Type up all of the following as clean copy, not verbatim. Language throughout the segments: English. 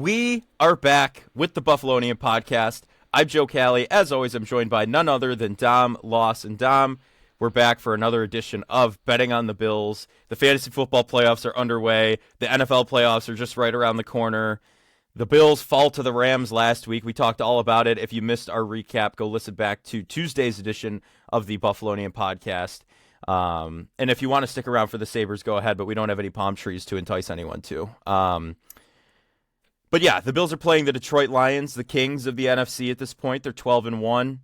We are back with the Buffalonian Podcast. I'm Joe Cali. As always, I'm joined by none other than Dom Loss. And Dom, we're back for another edition of Betting on the Bills. The fantasy football playoffs are underway. The NFL playoffs are just right around the corner. The Bills fall to the Rams last week. We talked all about it. If you missed our recap, go listen back to Tuesday's edition of the Buffalonian Podcast. And if you want to stick around for the Sabres, go ahead, but we don't have any palm trees to entice anyone to. But yeah, the Bills are playing the Detroit Lions, the kings of the NFC at this point. They're 12-1.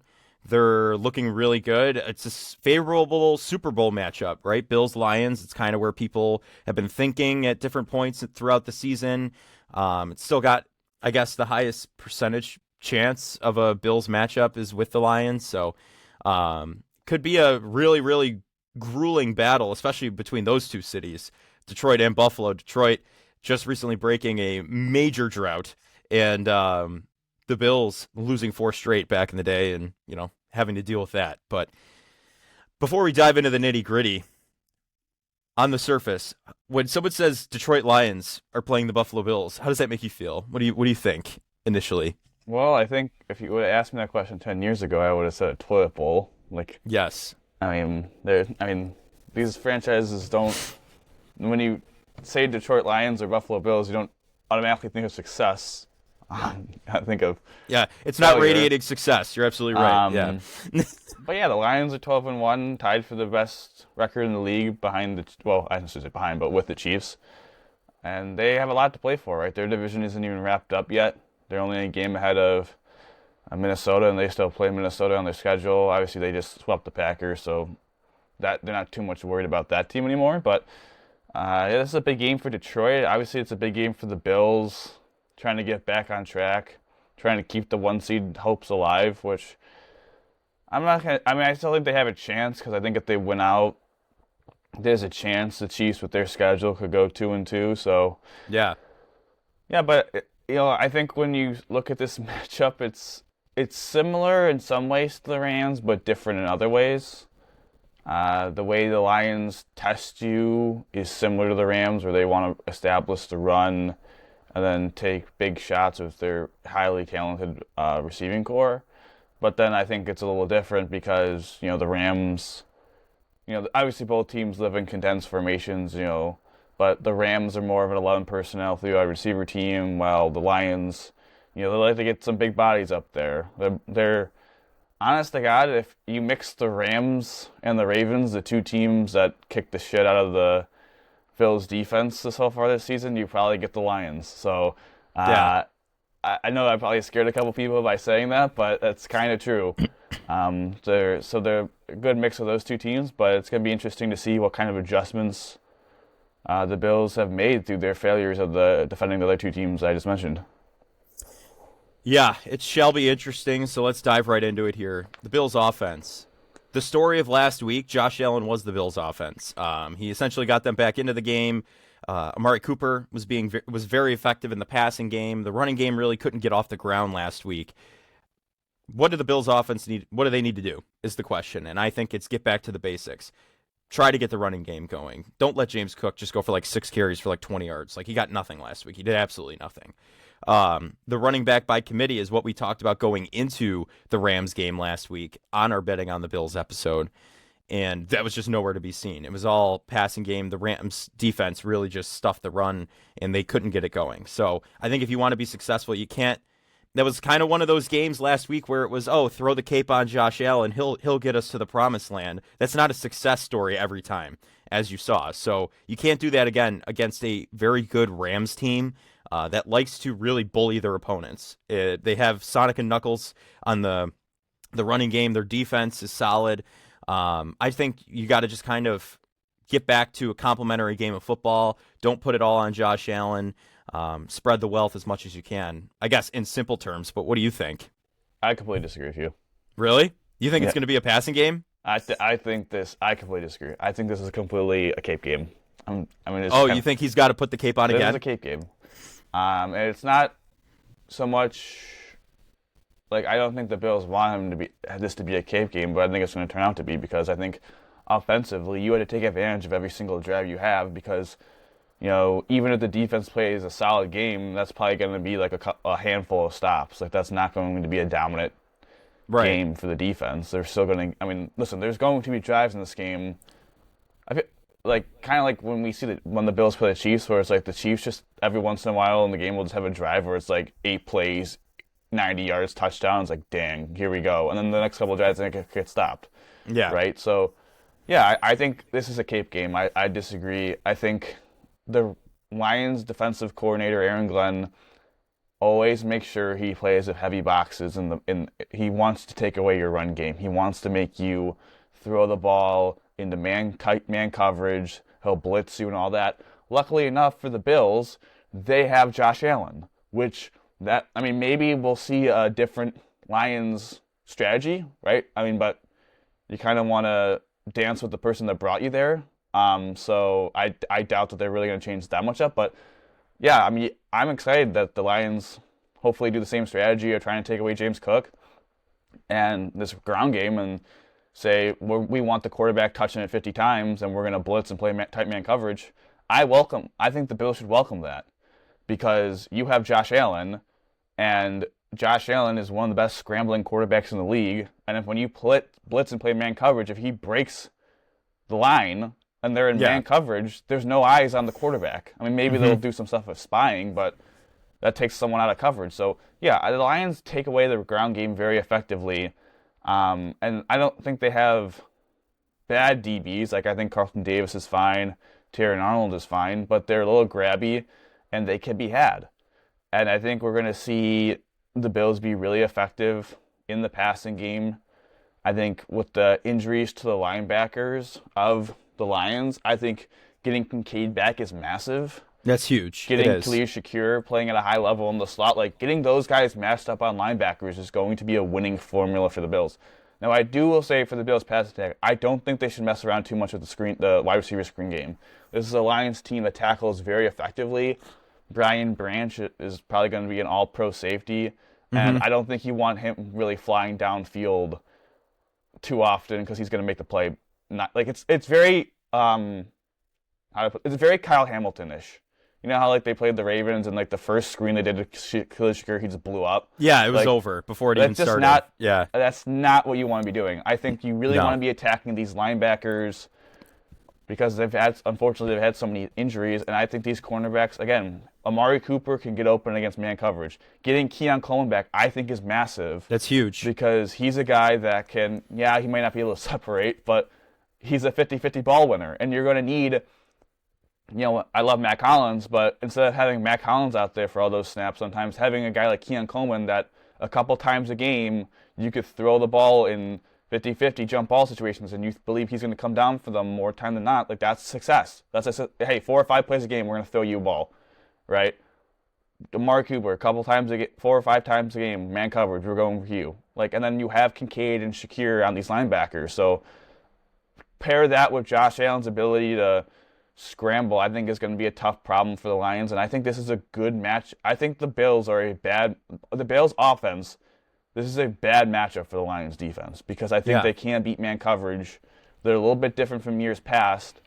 They're looking really good. It's a favorable Super Bowl matchup, right? Bills-Lions, it's kind of where people have been thinking at different points throughout the season. It's still got, I guess, the highest percentage chance of a Bills matchup is with the Lions. So could be a really, really grueling battle, especially between those two cities, Detroit and Buffalo. Detroit just recently breaking a major drought, and the Bills losing 4 straight back in the day and, you know, having to deal with that. But before we dive into the nitty-gritty, on the surface, when someone says Detroit Lions are playing the Buffalo Bills, how does that make you feel? What do you think initially? Well, I think if you would have asked me that question 10 years ago, I would have said a toilet bowl. Yes. I mean, these franchises don't. When you say Detroit Lions or Buffalo Bills, you don't automatically think of success. I think of it's not radiating success. You're absolutely right. But yeah, the Lions are 12-1, tied for the best record in the league behind I shouldn't say behind, but with the Chiefs. And they have a lot to play for, right? Their division isn't even wrapped up yet. They're only a game ahead of Minnesota, and they still play Minnesota on their schedule. Obviously, they just swept the Packers, so that they're not too much worried about that team anymore. But this is a big game for Detroit. Obviously, it's a big game for the Bills, trying to get back on track, trying to keep the 1 seed hopes alive, which I still think they have a chance, because I think if they win out, there's a chance the Chiefs with their schedule could go 2-2. So yeah, but I think when you look at this matchup, it's similar in some ways to the Rams, but different in other ways. The way the Lions test you is similar to the Rams, where they want to establish the run and then take big shots with their highly talented receiving core. But then I think it's a little different because, the Rams, obviously both teams live in condensed formations, but the Rams are more of an 11 personnel 3-wide receiver team, while the Lions, they like to get some big bodies up there. They're honest to God, if you mix the Rams and the Ravens, the two teams that kick the shit out of the Bills defense so far this season, you probably get the Lions. So I know I probably scared a couple people by saying that, but that's kind of true. They're a good mix of those two teams, but it's going to be interesting to see what kind of adjustments the Bills have made through their failures of defending the other two teams I just mentioned. Yeah, it shall be interesting, so let's dive right into it here. The Bills' offense. The story of last week, Josh Allen was the Bills' offense. He essentially got them back into the game. Amari Cooper was very effective in the passing game. The running game really couldn't get off the ground last week. What do the Bills' offense need? What do they need to do is the question, and I think it's get back to the basics. Try to get the running game going. Don't let James Cook just go for 6 carries for 20 yards. He got nothing last week. He did absolutely nothing. The running back by committee is what we talked about going into the Rams game last week on our Betting on the Bills episode, and that was just nowhere to be seen. It was all passing game. The Rams defense really just stuffed the run, and they couldn't get it going. So I think if you want to be successful, you can't. That was kind of one of those games last week where it was, throw the cape on Josh Allen, he'll get us to the promised land. That's not a success story every time, as you saw. So you can't do that again against a very good Rams team that likes to really bully their opponents. They have Sonic and Knuckles on the running game. Their defense is solid. I think you got to just kind of get back to a complimentary game of football. Don't put it all on Josh Allen. Spread the wealth as much as you can, I guess, in simple terms. But what do you think? I completely disagree with you. Really? You think it's going to be a passing game? I completely disagree. I think this is completely a cape game. You think he's got to put the cape on again? This is a cape game. And it's not so much I don't think the Bills want this to be a cape game, but I think it's going to turn out to be, because I think offensively you had to take advantage of every single drive you have, because even if the defense plays a solid game, that's probably going to be like a handful of stops. Like, that's not going to be a dominant game for the defense. They're still going to, listen, there's going to be drives in this game. I feel kind of like when we see when the Bills play the Chiefs, where it's like the Chiefs just every once in a while in the game will just have a drive where it's like 8 plays, 90 yards, touchdown. It's like, dang, here we go. And then the next couple of drives, they get stopped. Yeah. Right? So, yeah, I think this is a cape game. I disagree. I think the Lions defensive coordinator, Aaron Glenn, always makes sure he plays with heavy boxes. He wants to take away your run game. He wants to make you throw the ball into man coverage. He'll blitz you and all that. Luckily enough for the Bills, they have Josh Allen, maybe we'll see a different Lions strategy, right? But you kind of want to dance with the person that brought you there. So I doubt that they're really going to change that much up. But yeah, I'm excited that the Lions hopefully do the same strategy of trying to take away James Cook and this ground game and say we want the quarterback touching it 50 times and we're going to blitz and play tight man coverage. I think the Bills should welcome that because you have Josh Allen, and Josh Allen is one of the best scrambling quarterbacks in the league. And when you blitz and play man coverage, if he breaks the line and they're in man coverage, there's no eyes on the quarterback. Maybe they'll do some stuff with spying, but that takes someone out of coverage. So, yeah, the Lions take away the ground game very effectively. And I don't think they have bad DBs. I think Carlton Davis is fine. Terry Arnold is fine. But they're a little grabby, and they can be had. And I think we're going to see the Bills be really effective in the passing game. I think with the injuries to the linebackers of the Lions, I think getting Kincaid back is massive. That's huge. Getting Khalil Shakir playing at a high level in the slot, getting those guys matched up on linebackers is going to be a winning formula for the Bills. Now, will say for the Bills pass attack, I don't think they should mess around too much with the wide receiver screen game. This is a Lions team that tackles very effectively. Brian Branch is probably going to be an all-pro safety, and I don't think you want him really flying downfield too often because he's going to make the play. It's very it's very Kyle Hamilton-ish. You know how they played the Ravens and the first screen they did to Khalil Shakir, he just blew up. Yeah, it was over before it even started. That's not what you want to be doing. I think you really want to be attacking these linebackers because unfortunately they've had so many injuries, and I think these cornerbacks, again, Amari Cooper can get open against man coverage. Getting Keon Coleman back, I think, is massive. That's huge. Because he's a guy that can, he might not be able to separate, but he's a 50-50 ball winner, and you're going to need, I love Matt Collins, but instead of having Matt Collins out there for all those snaps, sometimes having a guy like Keon Coleman that a couple times a game you could throw the ball in 50-50 jump ball situations and you believe he's going to come down for them more time than not, that's success. Hey, 4 or 5 plays a game, we're going to throw you a ball, right? Amari Cooper, 4 or 5 times a game, man coverage, we're going for you. And then you have Kincaid and Shakir on these linebackers. So pair that with Josh Allen's ability to scramble, I think is going to be a tough problem for the Lions, and I think this is a good match. I think the Bills offense, this is a bad matchup for the Lions defense because I think they can't beat man coverage. They're a little bit different from years past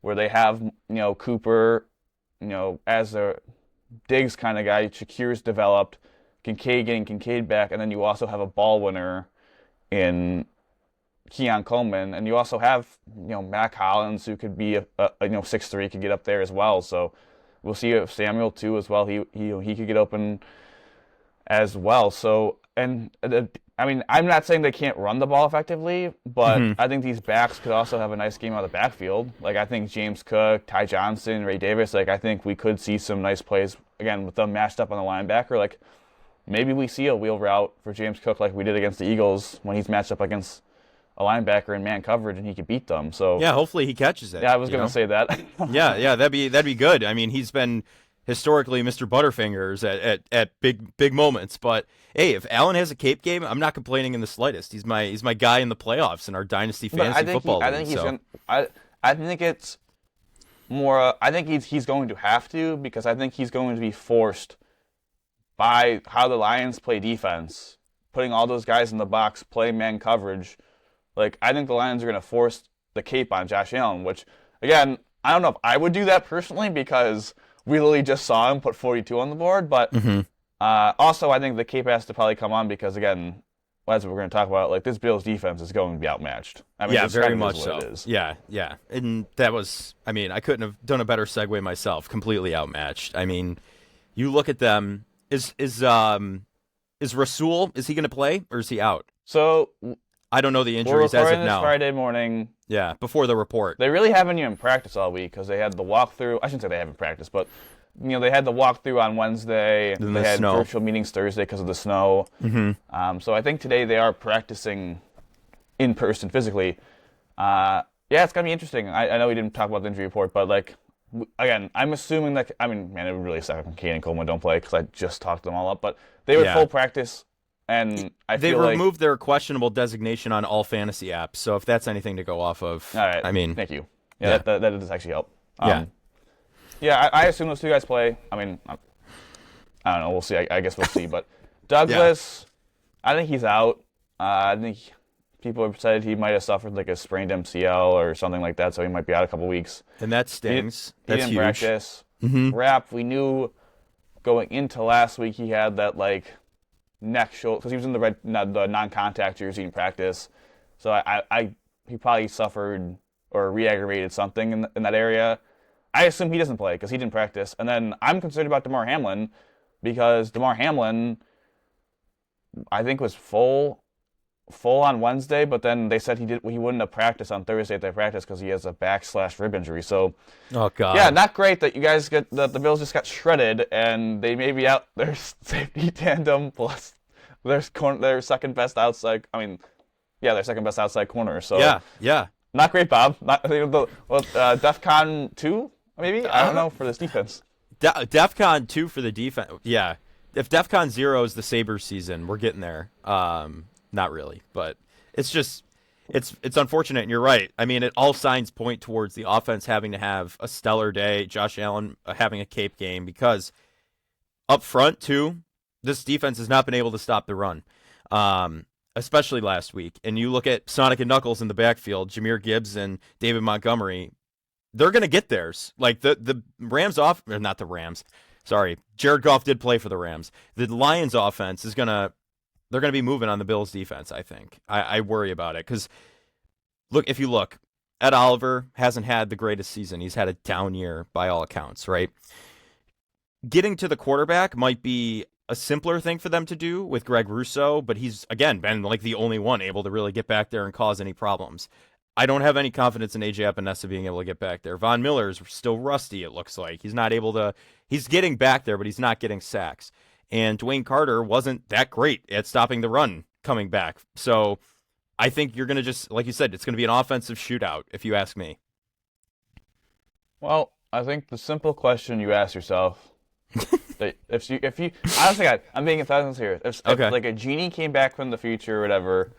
where they have, Cooper, as a Diggs kind of guy, Shakir's developed, getting Kincaid back, and then you also have a ball winner in Keon Coleman, and you also have, Matt Collins, who could be a 6'3", could get up there as well. So we'll see if Samuel too as well. He could get open as well. So I'm not saying they can't run the ball effectively, but I think these backs could also have a nice game out of the backfield. I think James Cook, Ty Johnson, Ray Davis. I think we could see some nice plays again with them matched up on the linebacker. Maybe we see a wheel route for James Cook like we did against the Eagles when he's matched up against a linebacker in man coverage and he could beat them. So yeah, hopefully he catches it. Yeah, I was going to say that. yeah, that'd be good. He's been historically Mr. Butterfingers at big moments, but hey, if Allen has a cape game, I'm not complaining in the slightest. He's my guy in the playoffs in our dynasty fantasy football league. I think it's more. I think he's going to have to because I think he's going to be forced by how the Lions play defense, putting all those guys in the box, play man coverage. I think the Lions are going to force the cape on Josh Allen, which, again, I don't know if I would do that personally because we literally just saw him put 42 on the board. But also, I think the cape has to probably come on because, again, as we're going to talk about, like this Bills defense is going to be outmatched. I mean, yeah, very kind of much is so. what it is. Yeah. And that was, I mean, I couldn't have done a better segue myself. Completely outmatched. I mean, you look at them. Is Rasul, is he going to play or is he out? So I don't know the we're injuries as recording of this now. Friday morning. Yeah, before the report. They really haven't even practiced all week because they had the walkthrough. I shouldn't say they haven't practiced, but they had the walkthrough on Wednesday. Then they the had snow. virtual meetings Thursday because of the snow. So I think today they are practicing in person physically. Yeah, it's gonna be interesting. I know we didn't talk about the injury report, but like again, I'm assuming that it would really suck if Kane and Coleman don't play because I just talked them all up. But they were full practice. And they removed their questionable designation on all fantasy apps, so if that's anything to go off of, all right, I mean, thank you. Yeah, that does actually help. Yeah, I assume those two guys play. I mean, I don't know. We'll see. I guess we'll see. But Douglas, I think he's out. I think people have said he might have suffered like a sprained MCL or something like that, so he might be out a couple weeks. And that stings. He didn't practice. Rapp, we knew going into last week he had that like neck shoulder because he was in the non-contact jersey in practice, so he probably suffered or re-aggravated something in that area. I assume he doesn't play because he didn't practice, and then I'm concerned about Damar Hamlin because Damar Hamlin I think was full on Wednesday, but then they said he wouldn't have practiced on Thursday at their practice because he has a back/rib injury. So, oh god, yeah, not great that you guys the Bills just got shredded and they may be out their safety tandem plus their second best outside. I mean, yeah, their second best outside corner. So yeah, not great, Bob. Not DEFCON 2 maybe. I don't know for this defense. DEFCON 2 for the defense. Yeah, if DEFCON 0 is the Sabres season, we're getting there. Not really, but it's just it's unfortunate, and you're right. I mean, it all signs point towards the offense having to have a stellar day, Josh Allen having a cape game, because up front too, this defense has not been able to stop the run, especially last week. And you look at Sonic and Knuckles in the backfield, Jahmyr Gibbs and David Montgomery, they're going to get theirs. Like the Rams or not the Rams. Sorry, Jared Goff did play for the Rams. The Lions offense they're going to be moving on the Bills defense, I think. I worry about it because, if you look, Ed Oliver hasn't had the greatest season. He's had a down year by all accounts, right? Getting to the quarterback might be a simpler thing for them to do with Greg Rousseau, but he's, again, been like the only one able to really get back there and cause any problems. I don't have any confidence in A.J. Epinesa being able to get back there. Von Miller's still rusty, it looks like. He's not able to – he's getting back there, but he's not getting sacks. And Dwayne Carter wasn't that great at stopping the run coming back. So I think you're going to just, like you said, it's going to be an offensive shootout, if you ask me. Well, I think the simple question you ask yourself, if you honestly, I'm being 1,000 serious. If like a genie came back from the future or whatever,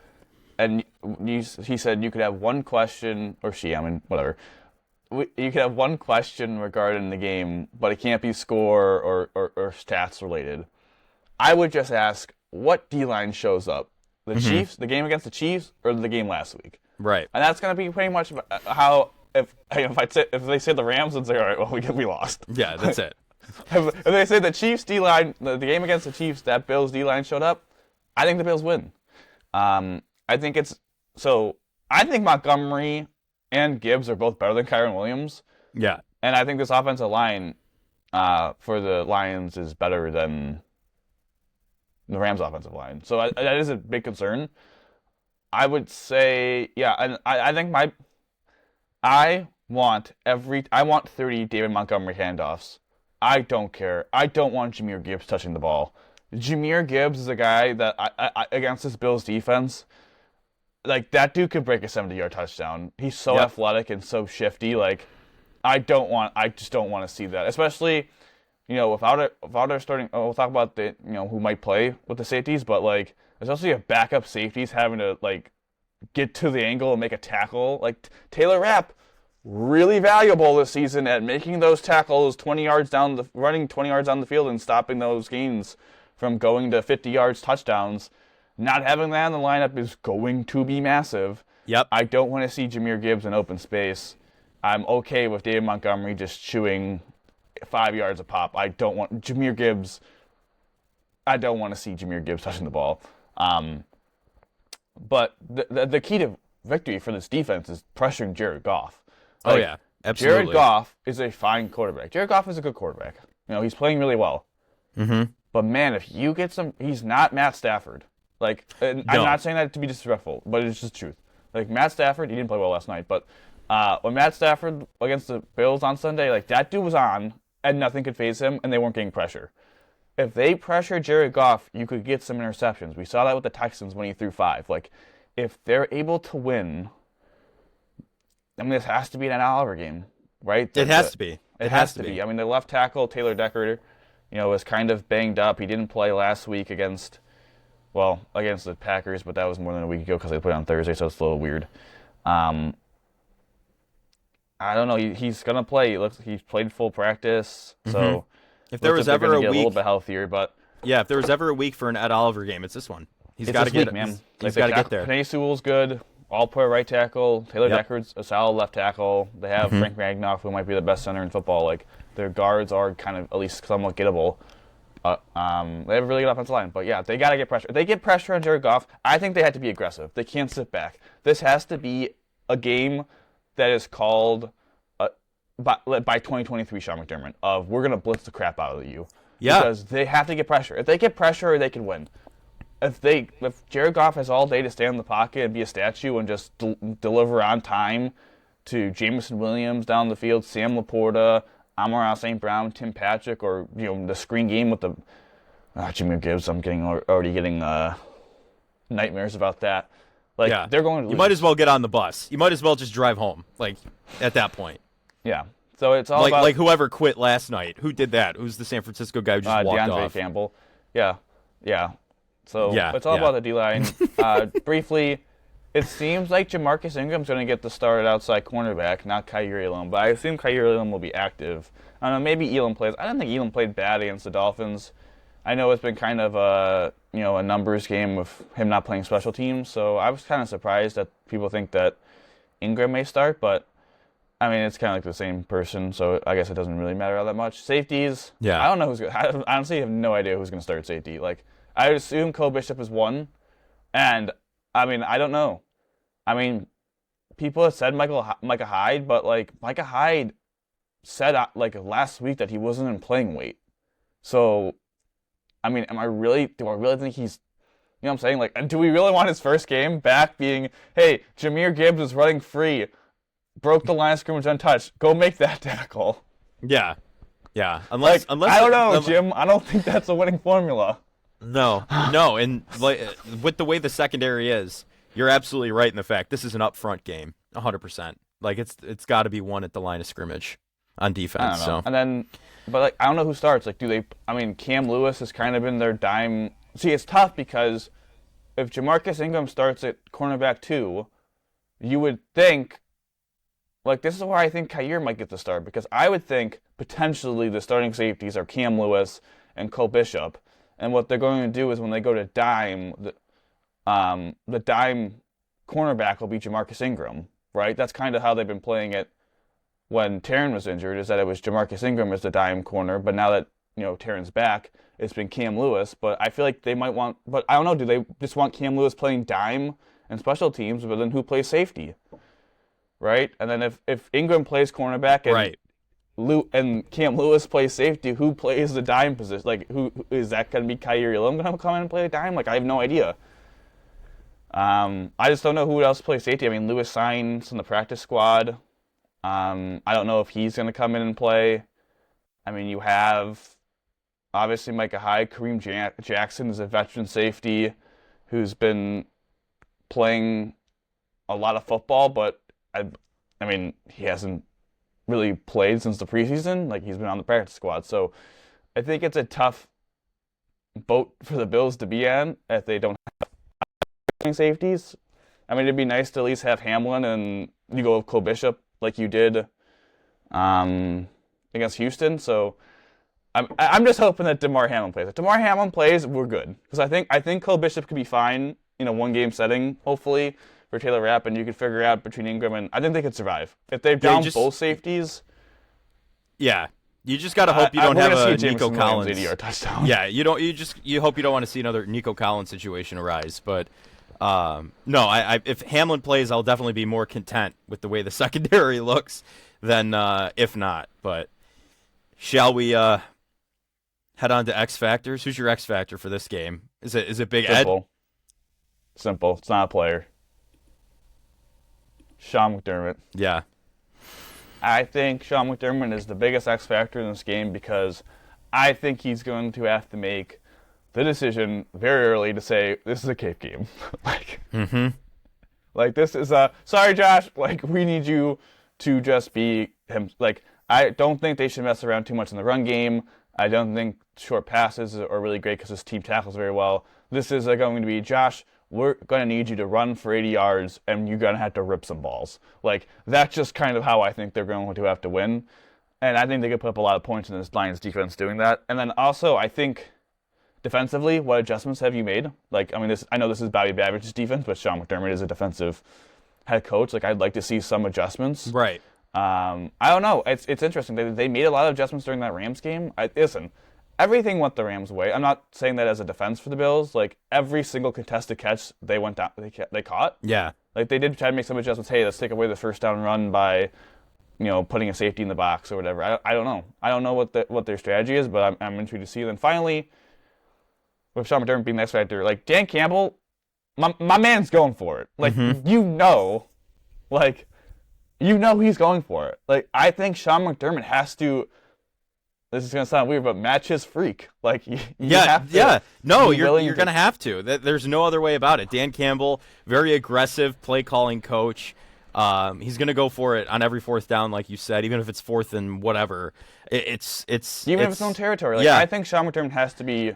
and he said you could have one question, or she, I mean, whatever. You could have one question regarding the game, but it can't be score or stats related. I would just ask, what D-line shows up? The Chiefs, the game against the Chiefs, or the game last week? Right. And that's going to be pretty much how, if they say the Rams, it's like, all right, well, we lost. Yeah, that's it. If they say the Chiefs D-line, the game against the Chiefs, that Bills D-line showed up, I think the Bills win. I think Montgomery and Gibbs are both better than Kyren Williams. Yeah. And I think this offensive line for the Lions is better than the Rams' offensive line. So that is a big concern. I would say, yeah, and I think I want 30 David Montgomery handoffs. I don't care. I don't want Jahmyr Gibbs touching the ball. Jahmyr Gibbs is a guy that I against this Bills defense, like that dude could break a 70-yard touchdown. He's so athletic and so shifty. Like I just don't want to see that, especially without our starting. We'll talk about who might play with the safeties, but like especially if backup safeties having to like get to the angle and make a tackle. Like Taylor Rapp, really valuable this season at making those tackles 20 yards running 20 yards down the field and stopping those gains from going to 50 yards touchdowns. Not having that in the lineup is going to be massive. Yep. I don't want to see Jahmyr Gibbs in open space. I'm okay with David Montgomery just chewing 5 yards a pop. I don't want to see Jahmyr Gibbs touching the ball. But the key to victory for this defense is pressuring Jared Goff. Oh, yeah, absolutely. Jared Goff is a fine quarterback. Jared Goff is a good quarterback. He's playing really well. Mm-hmm. But, man, if you get he's not Matt Stafford. I'm not saying that to be disrespectful, but it's just the truth. Matt Stafford, he didn't play well last night, but when Matt Stafford against the Bills on Sunday, that dude was on, and nothing could faze him, and they weren't getting pressure. If they pressure Jared Goff, you could get some interceptions. We saw that with the Texans when he threw 5. If they're able to win, this has to be an Oliver game, right? It has to be. It has to be. The left tackle, Taylor Decker, was kind of banged up. He didn't play last week against the Packers, but that was more than a week ago because they played on Thursday, so it's a little weird. I don't know. He's gonna play. He's played full practice, so if there was ever a week, a little bit healthier, but if there was ever a week for an Ed Oliver game, it's this one. He's got to get, man. He's got to get there. Penei Sewell's good. All-pro right tackle. Taylor Decker's a solid left tackle. They have Frank Magnoff, who might be the best center in football. Their guards are kind of at least somewhat gettable. They have a really good offensive line. But, yeah, they got to get pressure. If they get pressure on Jared Goff, I think they have to be aggressive. They can't sit back. This has to be a game that is called by 2023 Sean McDermott of we're going to blitz the crap out of you. Yeah. Because they have to get pressure. If they get pressure, they can win. If Jared Goff has all day to stand in the pocket and be a statue and just deliver on time to Jameson Williams down the field, Sam Laporta, Amon-Ra St. Brown, Tim Patrick, or the screen game with the Jahmyr Gibbs, I'm already getting nightmares about that. They're going to lose. You might as well get on the bus. You might as well just drive home. At that point. Yeah. So it's all about whoever quit last night. Who did that? Who's the San Francisco guy who just walked DeAndre off? Campbell. Yeah. So it's all yeah. about the D-line. Briefly, it seems like Jamarcus Ingram's going to get the start at outside cornerback, not Kaiir Elam, but I assume Kaiir Elam will be active. I don't know, maybe Elam plays. I don't think Elam played bad against the Dolphins. I know it's been kind of a numbers game with him not playing special teams, so I was kind of surprised that people think that Ingram may start, but it's kind of the same person, so I guess it doesn't really matter all that much. Safeties, I don't know who's going to. I honestly have no idea who's going to start at safety. I would assume Cole Bishop is one, and I don't know. People have said Micah Hyde, but Micah Hyde said last week that he wasn't in playing weight. So, do I really think he's, what I'm saying? Do we really want his first game back being, hey, Jahmyr Gibbs is running free, broke the line of scrimmage untouched, go make that tackle. Yeah. Unless I don't know, Jim. I don't think that's a winning formula. No, and with the way the secondary is, you're absolutely right in the fact this is an upfront game, 100%. It's got to be won at the line of scrimmage on defense. I don't know. So and then, but I don't know who starts. Do they? Cam Lewis has kind of been their dime. See, it's tough because if Jamarcus Ingram starts at cornerback 2, you would think. This is where I think Kaiir might get the start because I would think potentially the starting safeties are Cam Lewis and Cole Bishop. And what they're going to do is when they go to dime, the dime cornerback will be Jamarcus Ingram, right? That's kind of how they've been playing it when Taron was injured, is that it was Jamarcus Ingram as the dime corner. But now that, Taron's back, it's been Cam Lewis. But I feel like they might want, but I don't know, do they just want Cam Lewis playing dime and special teams, but then who plays safety, right? And then if Ingram plays cornerback and right. And Cam Lewis plays safety, who plays the dime position? Who is that going to be? Kaiir Elam going to come in and play the dime? I have no idea. I just don't know who else plays safety. Lewis signs in the practice squad. I don't know if he's going to come in and play. You have obviously Micah Hyde. Kareem Jackson is a veteran safety who's been playing a lot of football, but he hasn't really played since the preseason. He's been on the practice squad. So I think it's a tough boat for the Bills to be in if they don't have safeties. It'd be nice to at least have Hamlin and you go with Cole Bishop like you did against Houston. So I'm just hoping that DeMar Hamlin plays. If DeMar Hamlin plays, we're good. Because I think Cole Bishop could be fine in a one-game setting, hopefully, for Taylor Rapp, and you could figure out between Ingram and I think they could survive if they've down both safeties. Yeah, you just gotta hope you don't have a Nico Collins 80-yard touchdown. Yeah, you hope you don't want to see another Nico Collins situation arise. But no, if Hamlin plays, I'll definitely be more content with the way the secondary looks than if not. But shall we head on to X factors? Who's your X factor for this game? Is it Big Ed? Simple. It's not a player. Sean McDermott. Yeah. I think Sean McDermott is the biggest X factor in this game because I think he's going to have to make the decision very early to say, this is a Cape game. Like this is sorry, Josh, like we need you to just be him. Like, I don't think they should mess around too much in the run game. I don't think short passes are really great because this team tackles very well. This is going to be, Josh, we're going to need you to run for 80 yards, and you're going to have to rip some balls. Like, that's just kind of how I think they're going to have to win. And I think they could put up a lot of points in this Lions defense doing that. And then also, I think defensively, what adjustments have you made? Like, I mean, I know this is Bobby Babbitt's defense, but Sean McDermott is a defensive head coach. Like, I'd like to see some adjustments. Right. I don't know. It's interesting. They made a lot of adjustments during that Rams game. Listen, everything went the Rams' way. I'm not saying that as a defense for the Bills. Like, every single contested catch they went down, they caught. Yeah. Like, they did try to make some adjustments. Hey, let's take away the first down run by, putting a safety in the box or whatever. I don't know. I don't know what their strategy is, but I'm intrigued to see. Then finally, with Sean McDermott being the X factor, like Dan Campbell, my man's going for it. Like he's going for it. Like, I think Sean McDermott has to. This is gonna sound weird, but match his freak. Like, have to No, you're gonna have to. There's no other way about it. Dan Campbell, very aggressive play calling coach. He's gonna go for it on every fourth down, like you said, even if it's fourth and whatever. It's if it's own territory. Like, yeah. I think Sean McDermott has to be.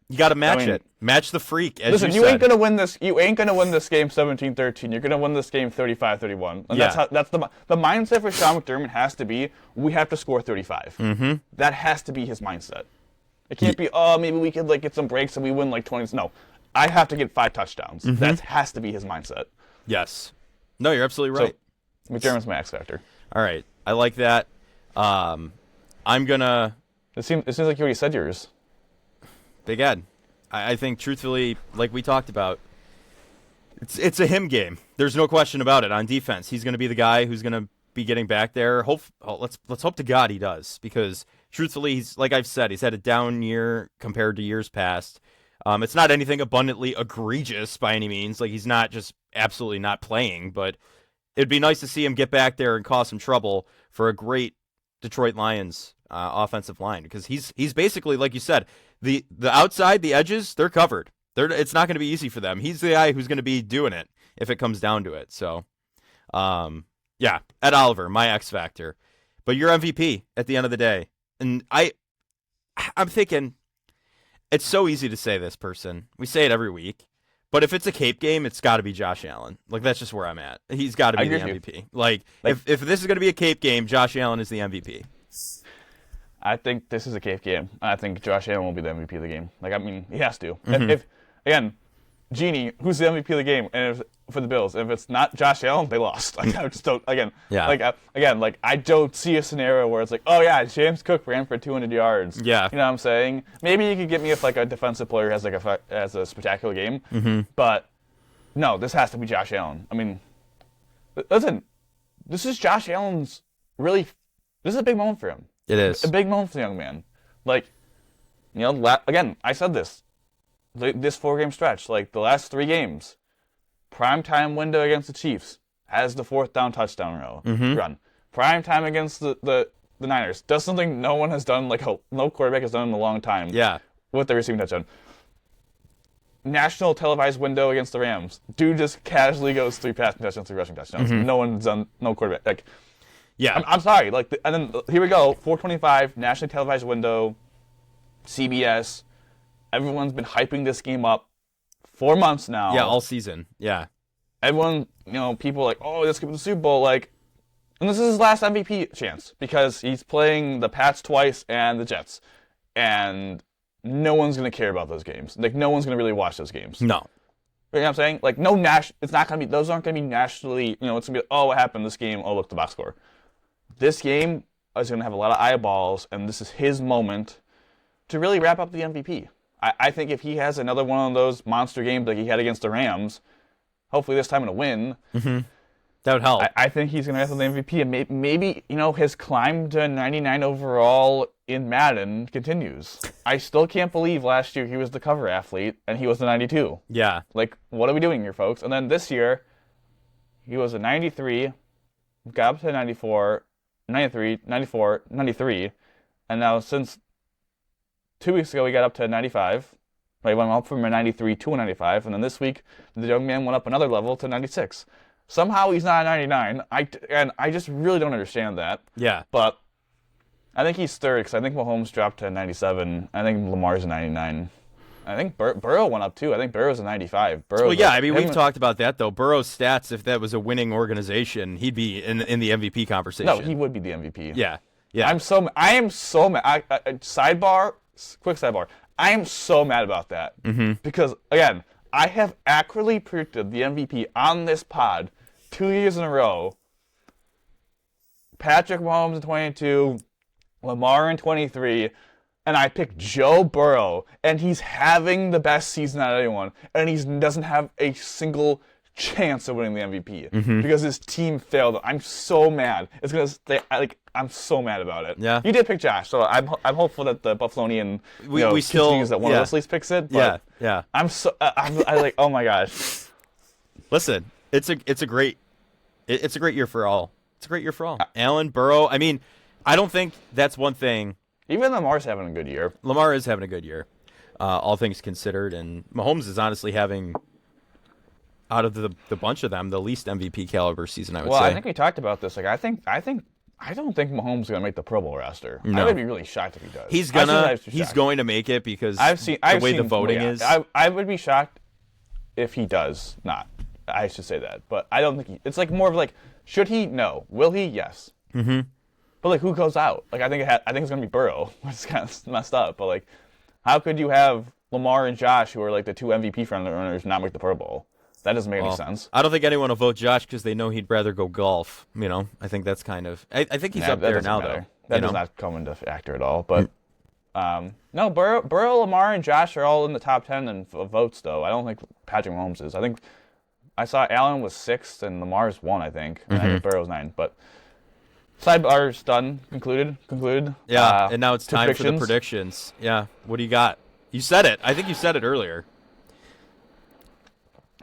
You got to match it. Match the freak. Listen, you ain't gonna win this. You ain't gonna win this game 17-13. You're gonna win this game 35-31. And that's the mindset for Sean McDermott has to be. We have to score 35. That has to be his mindset. It can't be. Oh, maybe we could get some breaks and we win 20s. No, I have to get 5 touchdowns. That has to be his mindset. Yes. No, you're absolutely right. So, McDermott's my X factor. All right, I like that. I'm gonna. It seems like you already said yours. Big Ed. I think, truthfully, like we talked about, it's a him game. There's no question about it on defense. He's going to be the guy who's going to be getting back there. Let's hope to God he does, because, truthfully, he's, like I've said, he's had a down year compared to years past. It's not anything abundantly egregious by any means. Like, he's not just absolutely not playing, but it'd be nice to see him get back there and cause some trouble for a great Detroit Lions offensive line, because he's basically, like you said, the outside, the edges, they're covered. It's not going to be easy for them. He's the guy who's going to be doing it if it comes down to it. So, yeah, Ed Oliver, my X factor. But you're MVP at the end of the day. And I'm thinking, it's so easy to say this, person. We say it every week. But if it's a Cape game, it's got to be Josh Allen. Like, that's just where I'm at. He's got to be the MVP. Like, if this is going to be a Cape game, Josh Allen is the MVP. I think this is a Cape game. I think Josh Allen will be the MVP of the game. Like, I mean, he has to. If again, Genie, who's the MVP of the game? And for the Bills, if it's not Josh Allen, they lost. Like, I just don't. Again, I don't see a scenario where it's like, oh yeah, James Cook ran for 200 yards. Yeah, you know what I'm saying? Maybe you could get me if a defensive player has a spectacular game. But no, this has to be Josh Allen. I mean, listen, this is Josh Allen's this is a big moment for him. It is a big moment for the young man. Like, again, I said this 4-game stretch, like the last 3 games, primetime window against the Chiefs has the 4th down touchdown run. Primetime against the Niners does something no one has done, no quarterback has done in a long time. Yeah, with the receiving touchdown. National televised window against the Rams, dude just casually goes 3 passing touchdowns, 3 rushing touchdowns. No one's done, no quarterback. Yeah, I'm sorry. And then here we go. 425 nationally televised window, CBS. Everyone's been hyping this game up 4 months now. Yeah, all season. Yeah. Everyone, people are like, oh, this could be the Super Bowl. And this is his last MVP chance because he's playing the Pats twice and the Jets, and no one's gonna care about those games. Like, no one's gonna really watch those games. No. You know what I'm saying? Like, it's not going to be, those aren't going to be nationally, it's going to be, oh, what happened in this game? Oh, look, the box score. This game is going to have a lot of eyeballs, and this is his moment to really wrap up the MVP. I think if he has another one of those monster games like he had against the Rams, hopefully this time in a win, that would help. I think he's going to have the MVP, and maybe his climb to 99 overall in Madden continues. I still can't believe last year he was the cover athlete, and he was the 92. Yeah. Like, what are we doing here, folks? And then this year, he was a 93, got up to 94, 93, 94, 93, and now since 2 weeks ago, he got up to 95. He went up from a 93 to a 95, and then this week, the young man went up another level to 96. Somehow he's not a 99, and I just really don't understand that. Yeah. But I think he's third, because I think Mahomes dropped to 97. I think Lamar's a 99. I think Burrow went up, too. I think Burrow's a 95. Well, yeah, I mean, we've talked about that, though. Burrow's stats, if that was a winning organization, he'd be in the MVP conversation. No, he would be the MVP. Yeah. Yeah. I am so mad. Quick sidebar. I am so mad about that. Because, again, I have accurately predicted the MVP on this pod 2 years in a row. Patrick Mahomes in 22, Lamar in 23, and I picked Joe Burrow, and he's having the best season out of anyone, and he doesn't have a single chance of winning the MVP because his team failed. I'm so mad. It's gonna stay. I'm so mad about it. Yeah. You did pick Josh, so I'm hopeful that the Buffalonian we still continues that one of us at least picks it. But yeah. I'm like, oh my gosh. Listen, it's a great year for all. It's a great year for all. Allen, Burrow. I mean, I don't think that's one thing. Even Lamar's having a good year. Lamar is having a good year, all things considered, and Mahomes is honestly having, out of the bunch of them, the least MVP caliber season, I would say. Well, I think we talked about this. Like, I don't think Mahomes is going to make the Pro Bowl roster. No. I would be really shocked if he does. He's going to make it because the way the voting is. I would be shocked if he does not. I should say that, but I don't think it's like more of like, should he? No. Will he? Yes. But like, who goes out? Like, I think it's going to be Burrow, which is kind of messed up. But like, how could you have Lamar and Josh, who are like the two MVP front runners, not make the Pro Bowl? That doesn't make any sense. I don't think anyone will vote Josh because they know he'd rather go golf. I think that's kind of. I think he's up there now, though. That does not come into factor at all. But no, Burrow, Lamar, and Josh are all in the top 10 in votes, though. I don't think Patrick Mahomes is. I think I saw Allen was 6th and Lamar's 1, I think. And I think Burrow's 9. But sidebar's done. Concluded. Yeah, and now it's time for the predictions. Yeah, what do you got? You said it. I think you said it earlier.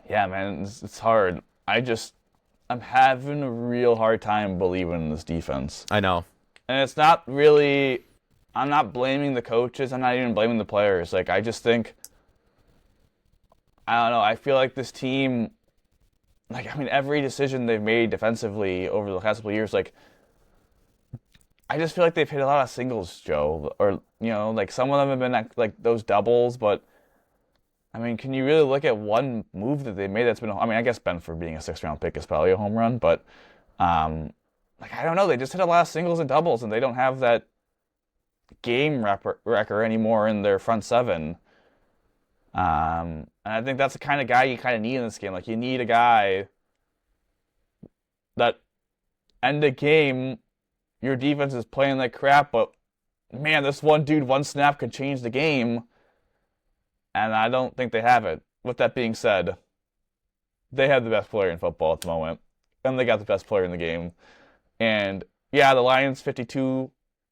Yeah, man, it's hard. I'm having a real hard time believing in this defense. I know. And it's not really, I'm not blaming the coaches. I'm not even blaming the players. Like, I just think, I don't know, I feel like this team, like, I mean, every decision they've made defensively over the past couple of years, like, I just feel like they've hit a lot of singles, Joe. Or, like, some of them have been, like, those doubles, but I mean, can you really look at one move that they made that's been, I mean, I guess Benford being a 6th-round pick is probably a home run, but, like, I don't know. They just hit a lot of singles and doubles, and they don't have that game wrecker anymore in their front seven. And I think that's the kind of guy you kind of need in this game. Like, you need a guy that end the game, your defense is playing like crap, but, man, this one dude, one snap could change the game. And I don't think they have it. With that being said, they have the best player in football at the moment. And they got the best player in the game. And, yeah, the Lions, 52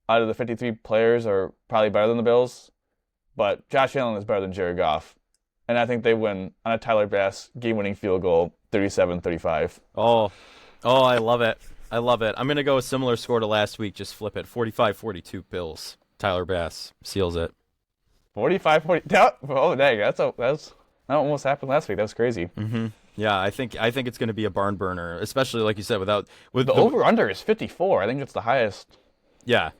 out of the 53 players are probably better than the Bills. But Josh Allen is better than Jared Goff. And I think they win on a Tyler Bass game-winning field goal, 37-35. Oh, I love it. I'm going to go a similar score to last week. Just flip it. 45-42 Bills. Tyler Bass seals it. 45-40. Oh, dang! That almost happened last week. That was crazy. Yeah, I think it's going to be a barn burner, especially like you said, with the over/under is 54. I think it's the highest. Yeah,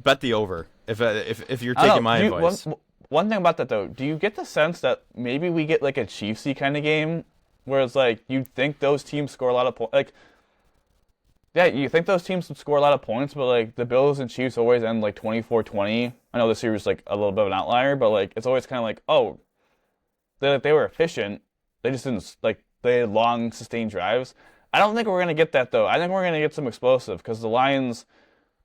bet the over if you're taking my advice. One thing about that though, do you get the sense that maybe we get like a Chiefs-y kind of game, where it's like you think those teams score a lot of points, like. Yeah, you think those teams would score a lot of points, but, like, the Bills and Chiefs always end, like, 24-20. I know this year was, like, a little bit of an outlier, but, like, it's always kind of like, oh, they were efficient, They just didn't like they had long sustained drives. I don't think we're gonna get that though. I think we're gonna get some explosive because the Lions,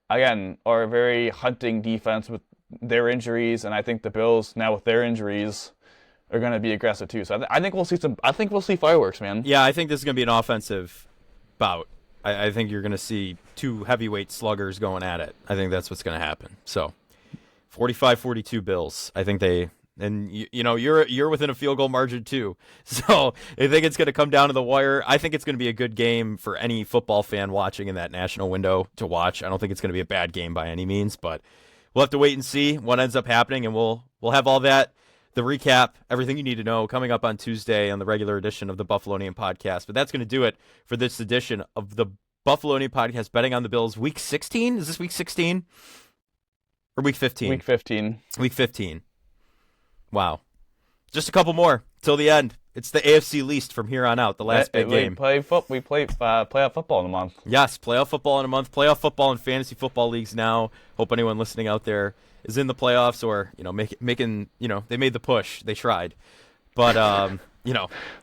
again, are a very hunting defense with their injuries, and I think the Bills now with their injuries are gonna be aggressive too. So I think we'll see some. I think we'll see fireworks, man. Yeah, I think this is gonna be an offensive bout. I think you're gonna see two heavyweight sluggers going at it. I think that's what's gonna happen. So 45-42 Bills. I think they. And you're within a field goal margin too, so I think it's going to come down to the wire. I think it's going to be a good game for any football fan watching in that national window to watch. I don't think it's going to be a bad game by any means, but we'll have to wait and see what ends up happening, and we'll have all that, the recap, everything you need to know coming up on Tuesday on the regular edition of the Buffalonian Podcast. But that's going to do it for this edition of the Buffalonian Podcast, betting on the Bills. Week 16? Is this week 16 or week 15? Week 15. Week 15. Wow. Just a couple more till the end. It's the AFC least from here on out, the last big game. We play playoff football in a month. Yes, playoff football in a month. Playoff football and fantasy football leagues now. Hope anyone listening out there is in the playoffs or, making, they made the push. They tried. But,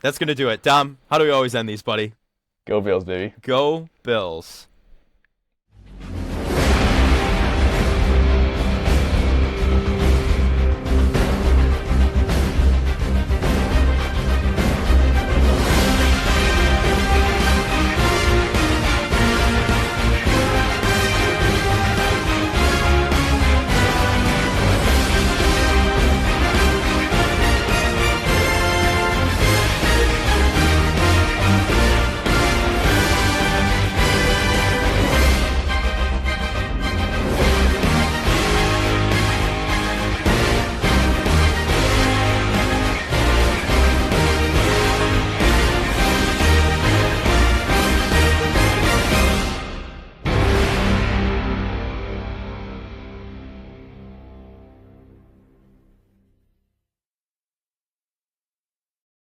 that's going to do it. Dom, how do we always end these, buddy? Go Bills, baby. Go Bills.